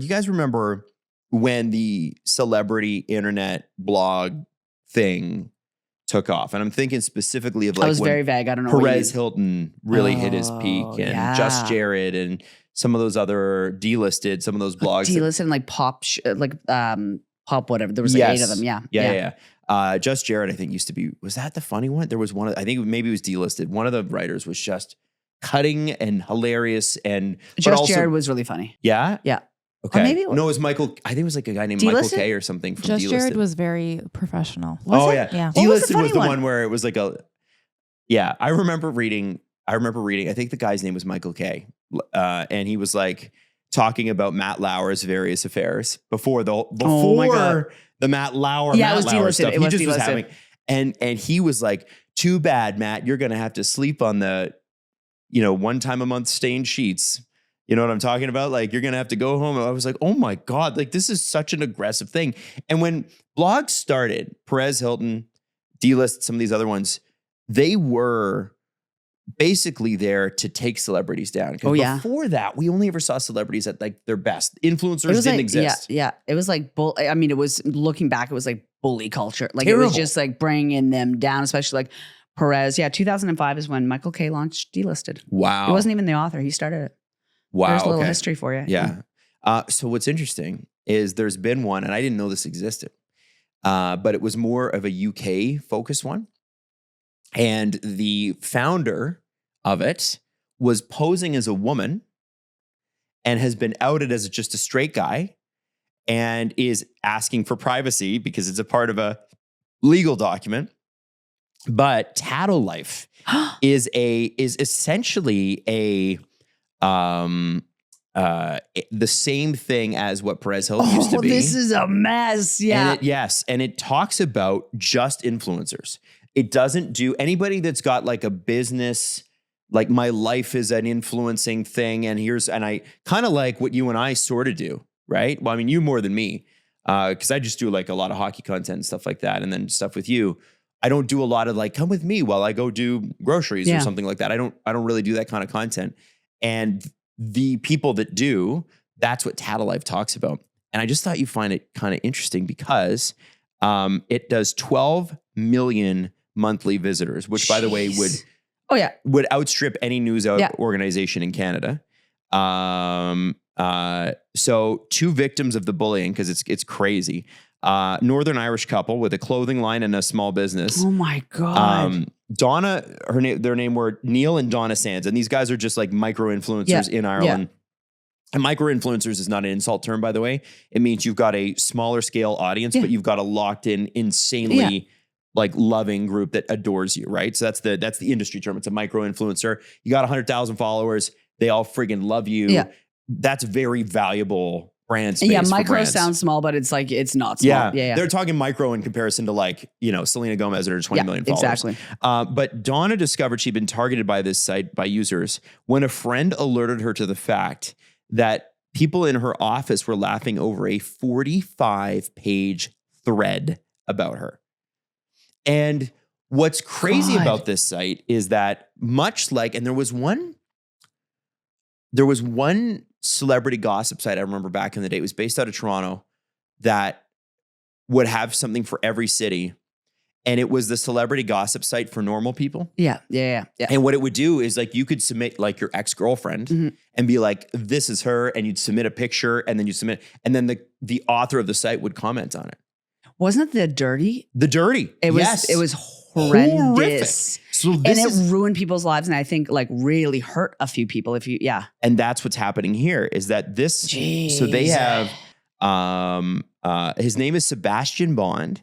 you guys remember when the celebrity internet blog thing took off? And I'm thinking specifically of like I was when very vague. I don't know. Perez Hilton really hit his peak, and Just Jared and some of those other delisted, some of those blogs. Delisted and like pop, pop whatever. There was like 8 of them. Yeah. Just Jared, I think, used to be, was that the funny one? There was one, I think maybe it was delisted. One of the writers was just cutting and hilarious. And Just Jared was really funny. Yeah? Yeah. Okay. Or maybe no, it was Michael. I think it was like a guy named Delisted? Michael K or something from Just Delisted. Jared was very professional. Was it? Yeah. Delisted was the one where it was like a, yeah, I remember reading, I think the guy's name was Michael K. And he was like talking about Matt Lauer's various affairs before the Matt Lauer stuff. He just was having, and he was like, too bad, Matt, you're going to have to sleep on the, 1 time a month stained sheets. You know what I'm talking about? Like, you're going to have to go home. And I was like, oh my God, like this is such an aggressive thing. And when blogs started, Perez Hilton, Delist, some of these other ones, they were basically there to take celebrities down. Before that, we only ever saw celebrities at like their best. Influencers didn't exist. Yeah. It was like, it was, looking back, it was like bully culture. Like Terrible. It was just like bringing them down, especially like Perez. Yeah. 2005 is when Michael K launched Delisted. Wow. He wasn't even the author. He started it. Wow. There's a little history for you. Yeah. So what's interesting is there's been one, and I didn't know this existed, but it was more of a UK focused one. And the founder of it was posing as a woman and has been outed as just a straight guy and is asking for privacy because it's a part of a legal document. But Tattle Life is essentially the same thing as what Perez Hilton used to be. This is a mess. Yeah. And it talks about just influencers. It doesn't do anybody that's got like a business, like my life is an influencing thing. And I kind of like what you and I sort of do, right? Well, I mean, you more than me, because I just do like a lot of hockey content and stuff like that. And then stuff with you. I don't do a lot of like, come with me while I go do groceries or something like that. I don't really do that kind of content. And the people that do, that's what Tattle Life talks about. And I just thought you'd find it kind of interesting because it does 12 million monthly visitors, which by the way would outstrip any news organization in Canada. So 2 victims of the bullying, because it's crazy. Northern Irish couple with a clothing line and a small business. Oh my God. Donna, their name were Neil and Donna Sands. And these guys are just like micro influencers in Ireland. And micro influencers is not an insult term, by the way. It means you've got a smaller scale audience, but you've got a locked in, insanely like loving group that adores you, right? So that's the industry term. It's a micro influencer. You got 100,000 followers. They all friggin' love you. Yeah. That's very valuable brand space. Yeah, micro sounds small, but it's like, it's not small. Yeah. They're talking micro in comparison to like, Selena Gomez and her 20 million followers. Exactly. But Donna discovered she'd been targeted by this site by users when a friend alerted her to the fact that people in her office were laughing over a 45-page thread about her. And what's crazy about this site is that much like, and there was one celebrity gossip site I remember back in the day. It was based out of Toronto that would have something for every city. And it was the celebrity gossip site for normal people. Yeah. And what it would do is like, you could submit like your ex-girlfriend and be like, this is her. And you'd submit a picture and then you submit, and then the author of the site would comment on it. Wasn't it The Dirty? The Dirty. It was horrendous. So and it ruined people's lives. And I think like really hurt a few people And that's what's happening here is that this, so they have, his name is Sebastian Bond.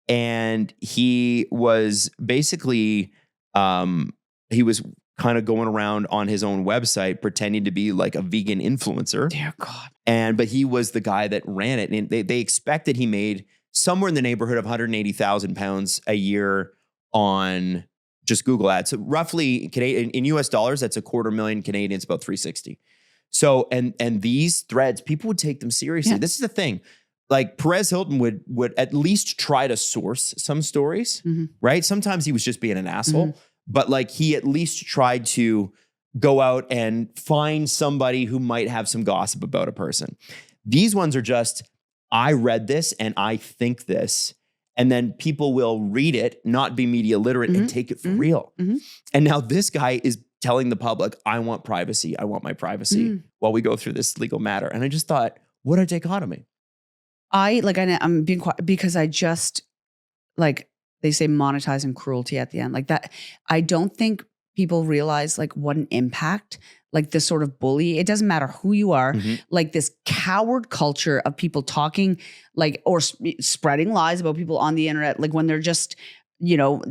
And he was basically, he was kind of going around on his own website pretending to be like a vegan influencer. Dear God. But he was the guy that ran it. And they expected he made somewhere in the neighborhood of 180,000 pounds a year on just Google ads. So roughly in US dollars, that's $250,000 Canadian. It's about 360. So, and these threads, people would take them seriously. Yeah. This is the thing. Like Perez Hilton would at least try to source some stories, right? Sometimes he was just being an asshole, but like he at least tried to go out and find somebody who might have some gossip about a person. These ones are just, I read this and I think this. And then people will read it, not be media literate, and take it for real. And now this guy is telling the public, I want privacy. I want my privacy while we go through this legal matter. And I just thought, what a dichotomy. I'm being quiet because I just, like, they say monetizing cruelty at the end. Like that, I don't think people realize like what an impact, like this sort of bully, it doesn't matter who you are, like this coward culture of people talking like, or spreading lies about people on the internet, like when they're just, you know,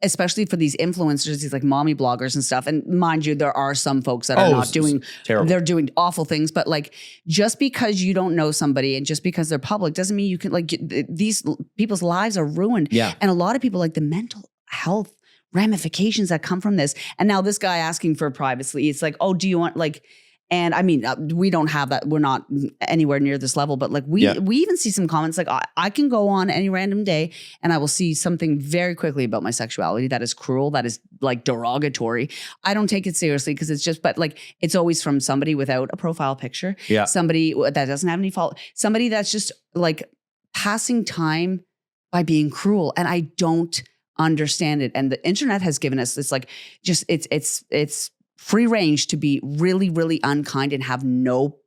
especially for these influencers, these like mommy bloggers and stuff. And mind you, there are some folks that are not doing, they're doing awful things, but like just because you don't know somebody and just because they're public doesn't mean you can, like, these people's lives are ruined. Yeah. And a lot of people, like the mental health ramifications that come from this. And now this guy asking for privacy, it's like, oh, do you want, like, and I mean, we don't have that. We're not anywhere near this level, but like we even see some comments like, I can go on any random day and I will see something very quickly about my sexuality that is cruel, that is like derogatory. I don't take it seriously because it's just, but like, it's always from somebody without a profile picture, somebody that doesn't have any fault, somebody that's just like passing time by being cruel. And I don't understand it. And the internet has given us this, like, just it's free range to be really, really unkind and have no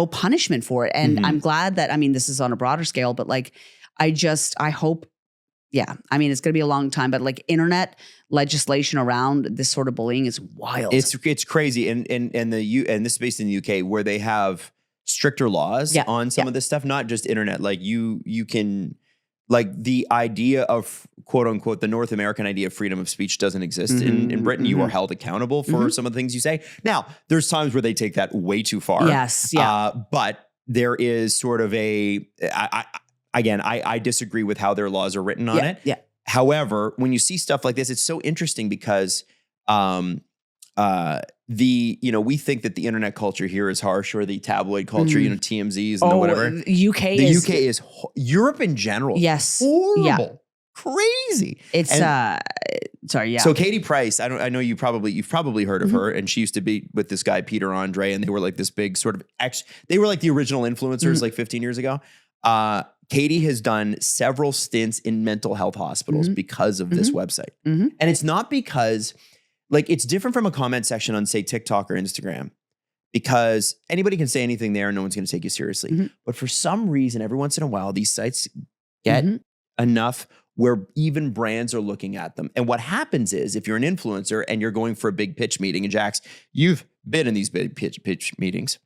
punishment for it. And I'm glad that, I mean, this is on a broader scale, but like, I hope, I mean, it's going to be a long time, but like internet legislation around this sort of bullying is wild. It's crazy. And this is based in the UK where they have stricter laws on some of this stuff, not just internet. Like you can, like the idea of quote unquote, the North American idea of freedom of speech doesn't exist in Britain. You are held accountable for some of the things you say. Now, there's times where they take that way too far. Yes. Yeah. But there is sort of I disagree with how their laws are written on it. Yeah. However, when you see stuff like this, it's so interesting because we think that the internet culture here is harsh, or the tabloid culture, TMZs and whatever. The UK is Europe in general. Yes. Horrible. Crazy. It's sorry. Yeah. So Katie Price, I know you've probably heard of her, and she used to be with this guy, Peter Andre, and they were like this big sort of they were like the original influencers like 15 years ago. Katie has done several stints in mental health hospitals because of this website. And it's not because, like, it's different from a comment section on, say, TikTok or Instagram, because anybody can say anything there and no one's going to take you seriously. But for some reason, every once in a while, these sites get enough where even brands are looking at them. And what happens is, if you're an influencer and you're going for a big pitch meeting, and Jax, you've been in these big pitch meetings,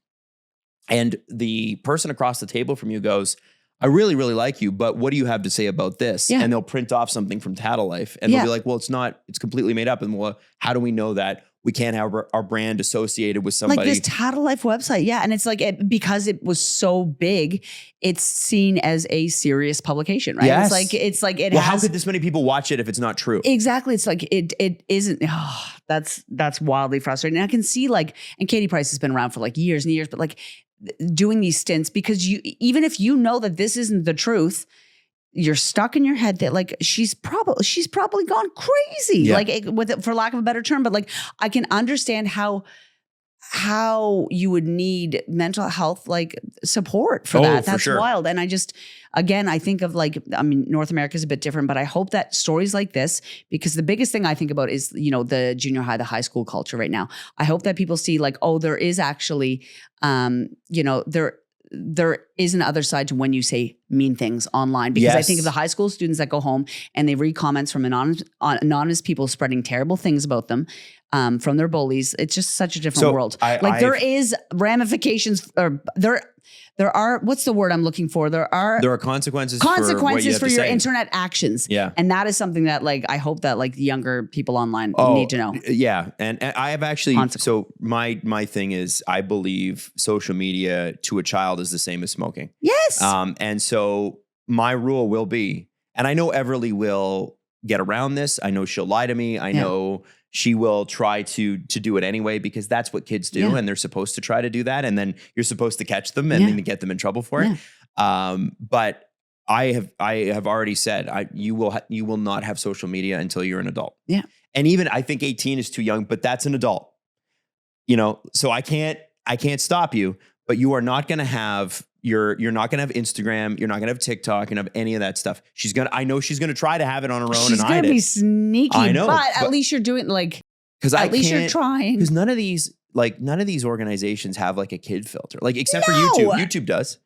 and the person across the table from you goes, I really, really like you, but what do you have to say about this? Yeah. And they'll print off something from Tattle Life, and they'll be like, well, it's completely made up. And well, how do we know that we can't have our brand associated with somebody? Like this Tattle Life website. Yeah. And it's like, because it was so big, it's seen as a serious publication, right? Yes. It's like it well, has. how could this many people watch it if it's not true? Exactly. It's like, it isn't, that's wildly frustrating. And I can see, like, and Katie Price has been around for like years and years, but like doing these stints, because even if you know that this isn't the truth, you're stuck in your head that like she's probably gone crazy, like for lack of a better term. But like, I can understand how you would need mental health like support for that. That's wild. And I just, again, I think of like, I mean, North America is a bit different, but I hope that stories like this, because the biggest thing I think about is, the junior high, the high school culture right now. I hope that people see like, oh, there is actually, there is an other side to when you say mean things online, because I think of the high school students that go home and they read comments from anonymous people spreading terrible things about them from their bullies. It's just such a different world. There is ramifications, or there are, what's the word I'm looking for? There are consequences for your internet actions. Yeah. And that is something that like, I hope that like the younger people online need to know. Yeah. And I have actually, so my thing is, I believe social media to a child is the same as smoking. Yes. And so my rule will be, and I know Everly will get around this. I know she'll lie to me. I know she will try to do it anyway, because that's what kids do, and they're supposed to try to do that. And then you're supposed to catch them and then get them in trouble for it. But I have already said, you will not have social media until you're an adult. Yeah. And even I think 18 is too young, but that's an adult. So I can't stop you. but you are not going to have you're not going to have Instagram. You're not going to have TikTok and have any of that stuff. I know she's going to try to have it on her own She's and gonna hide be it. sneaky. I know, but but- at least you're doing like. Because At least you're trying. Because none of these organizations have like a kid filter, like except for No. YouTube. YouTube does,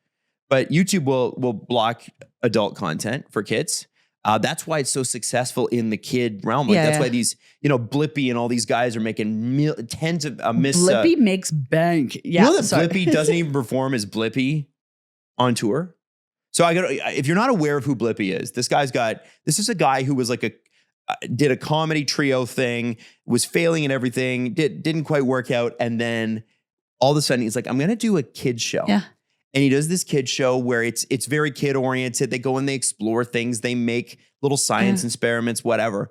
but YouTube will block adult content for kids. That's why it's so successful in the kid realm. Like that's why these, Blippi and all these guys are making tens of Blippi makes bank. Yeah, you know that Blippi doesn't even perform as Blippi on tour. So if you're not aware of who Blippi is, this is a guy who was like did a comedy trio thing, was failing in everything, didn't quite work out. And then all of a sudden he's like, I'm going to do a kid show. Yeah. And he does this kid show where it's very kid oriented. They go and they explore things. They make little science experiments, whatever.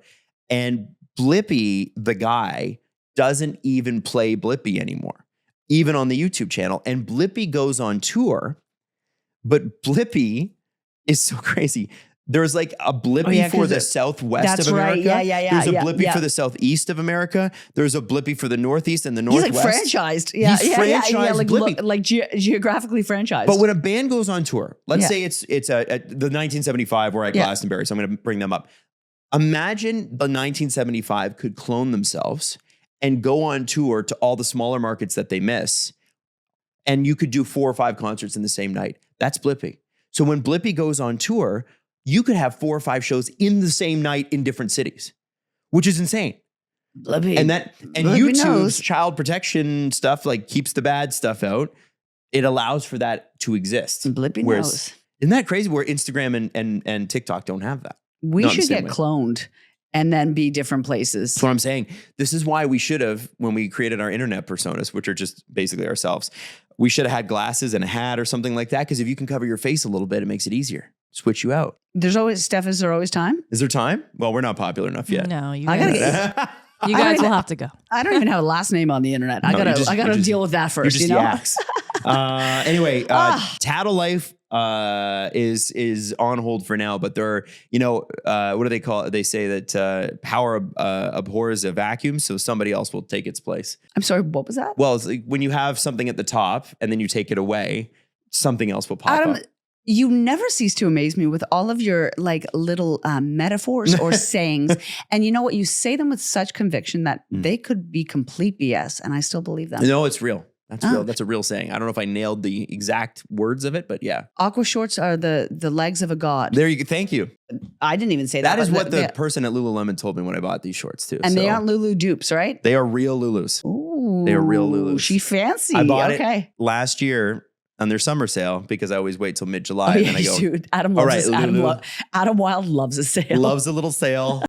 And Blippi, the guy, doesn't even play Blippi anymore, even on the YouTube channel. And Blippi goes on tour, but Blippi is so crazy. There's like a Blippi for the southwest of America. Right. Yeah. There's a Blippi for the southeast of America. There's a Blippi for the northeast and the northwest. He's like franchised. Yeah, He's franchised like, Blippi. Geographically franchised. But when a band goes on tour, let's say it's the 1975 we're at Glastonbury, so I'm going to bring them up. Imagine the 1975 could clone themselves and go on tour to all the smaller markets that they miss, and you could do 4 or 5 concerts in the same night. That's Blippi. So when Blippi goes on tour, you could have 4 or 5 shows in the same night in different cities, which is insane. Blippi, and Blippi YouTube's knows. child protection stuff like keeps the bad stuff out. It allows for that to exist. Blippi Whereas- knows. Isn't that crazy? Where Instagram and TikTok don't have that. We Not in the should same get way. cloned and then be different places. That's what I'm saying. This is why we should have, when we created our internet personas, which are just basically ourselves, we should have had glasses and a hat or something like that. Because if you can cover your face a little bit, it makes it easier. Switch you out. There's always, Steph, is there always time? Is there time? Well, we're not popular enough yet. No, you I gotta guys, get- you I guys don't will have to go. I don't even have a last name on the internet. I No, gotta you're just- deal with that You're first, just you know? yaks. Anyway, Tattle Life is on hold for now, but there are, what do they call it? They say that power abhors a vacuum, so somebody else will take its place. I'm sorry, what was that? Well, it's like when you have something at the top and then you take it away, something else will pop Adam, up. you never cease to amaze me with all of your like little metaphors or sayings. And you know what? You say them with such conviction that they could be complete BS, and I still believe them. No, it's real. That's Oh. real. That's a real saying. I don't know if I nailed the exact words of it, but yeah. Aqua shorts are the legs of a god. There you go. Thank you. I didn't even say that. That is but what the person at Lululemon told me when I bought these shorts too. and so they aren't Lulu dupes, right? they are real Lulus. Ooh, They are real Lulus. She fancy. I bought okay. it last year on their summer sale because I always wait till Oh, mid-July yeah, and then I go, dude. Adam all loves right, this. Lulu. Adam Wild loves a sale. loves a little sale.